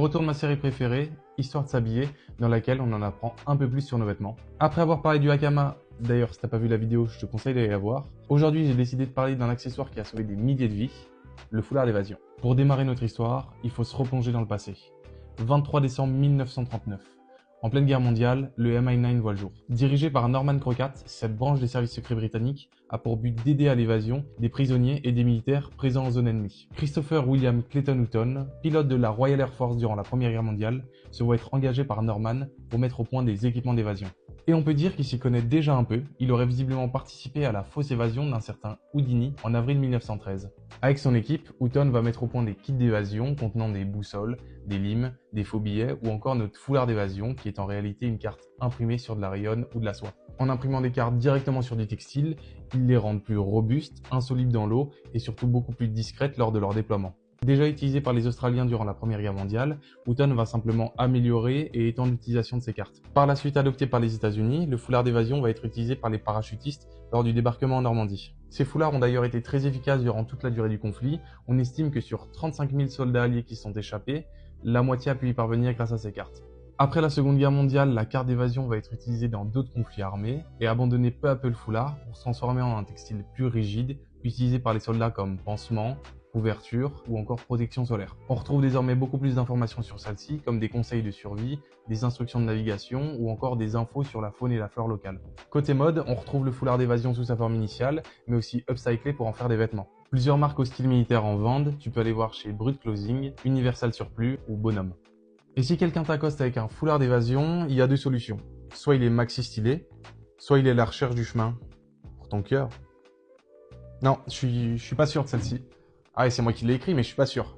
Retour de ma série préférée, Histoire de s'habiller, dans laquelle on en apprend un peu plus sur nos vêtements. Après avoir parlé du Hakama, d'ailleurs si t'as pas vu la vidéo, je te conseille d'aller la voir. Aujourd'hui j'ai décidé de parler d'un accessoire qui a sauvé des milliers de vies, le foulard d'évasion. Pour démarrer notre histoire, il faut se replonger dans le passé. 23 décembre 1939. En pleine guerre mondiale, le MI9 voit le jour. Dirigé par Norman Crocat, cette branche des services secrets britanniques a pour but d'aider à l'évasion des prisonniers et des militaires présents en zone ennemie. Christopher William Clayton-Houghton, pilote de la Royal Air Force durant la Première Guerre mondiale, se voit être engagé par Norman pour mettre au point des équipements d'évasion. Et on peut dire qu'il s'y connaît déjà un peu, il aurait visiblement participé à la fausse évasion d'un certain Houdini en avril 1913. Avec son équipe, Houghton va mettre au point des kits d'évasion contenant des boussoles, des limes, des faux billets ou encore notre foulard d'évasion qui est en réalité une carte imprimée sur de la rayonne ou de la soie. En imprimant des cartes directement sur du textile, ils les rendent plus robustes, insolubles dans l'eau et surtout beaucoup plus discrètes lors de leur déploiement. Déjà utilisé par les Australiens durant la Première Guerre mondiale, Houghton va simplement améliorer et étendre l'utilisation de ces cartes. Par la suite adopté par les États-Unis, le foulard d'évasion va être utilisé par les parachutistes lors du débarquement en Normandie. Ces foulards ont d'ailleurs été très efficaces durant toute la durée du conflit. On estime que sur 35 000 soldats alliés qui sont échappés, la moitié a pu y parvenir grâce à ces cartes. Après la Seconde Guerre mondiale, la carte d'évasion va être utilisée dans d'autres conflits armés et abandonner peu à peu le foulard pour se transformer en un textile plus rigide, utilisé par les soldats comme pansement, couverture ou encore protection solaire. On retrouve désormais beaucoup plus d'informations sur celle-ci, comme des conseils de survie, des instructions de navigation ou encore des infos sur la faune et la flore locale. Côté mode, on retrouve le foulard d'évasion sous sa forme initiale, mais aussi upcyclé pour en faire des vêtements. Plusieurs marques au style militaire en vendent, tu peux aller voir chez Brut Clothing, Universal Surplus ou Bonhomme. Et si quelqu'un t'accoste avec un foulard d'évasion, il y a deux solutions. Soit il est maxi stylé, soit il est à la recherche du chemin. Pour ton cœur. Non, je suis pas sûr de celle-ci. Ah, et c'est moi qui l'ai écrit, mais je suis pas sûr.